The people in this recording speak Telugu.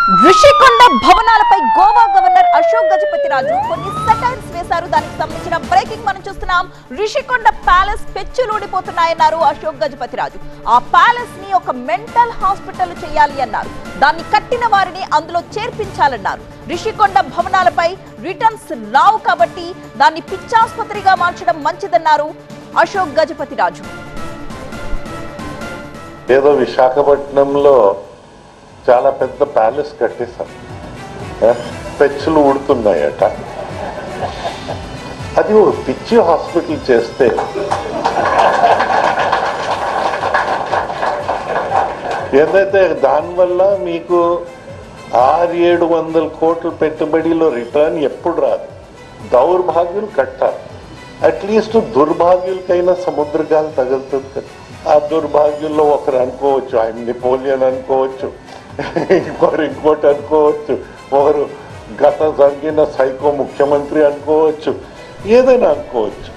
ఋషికొండ భవనాలపై గోవా గవర్నర్ అశోక్ గజపతిరాజు కొన్ని సెటైర్స్ వేశారు. దానికి సంబంధించిన బ్రేకింగ్ మనం చూస్తున్నాం. ఋషికొండ ప్యాలెస్ పెచ్చులూడిపోతున్నాయన్నారు అశోక్ గజపతిరాజు. ఆ ప్యాలెస్ ని ఒక మెంటల్ హాస్పిటల్ చేయాలి అన్నారు. దాన్ని కట్టిన వారిని అందులో చేర్పించాలన్నారు. ఋషికొండ భవనాలపై రిటర్న్స్ రావు కాబట్టి దాన్ని పిచ్చాసుపత్రిగా మార్చడం మంచిదన్నారు అశోక్ గజపతిరాజు. ఏదో విశాఖపట్నంలో చాలా పెద్ద ప్యాలెస్ కట్టేశారు, పెచ్చులు ఊడుతున్నాయట. అది ఒక పిచ్చి హాస్పిటల్ చేస్తే ఏదైతే దానివల్ల మీకు 600-700 కోట్ల పెట్టుబడిలో రిటర్న్ ఎప్పుడు రాదు. దౌర్భాగ్యులు కట్టాలి, అట్లీస్ట్ దుర్భాగ్యులకైనా సముద్రగాలు తగులుతుంది కదా. ఆ దుర్భాగ్యుల్లో ఒకరు అనుకోవచ్చు, ఆయన నెపోలియన్ అనుకోవచ్చు, ఇంకోటి అనుకోవచ్చు, ఒకరు గత జరిగిన సైకో ముఖ్యమంత్రి అనుకోవచ్చు, ఏదైనా అనుకోవచ్చు.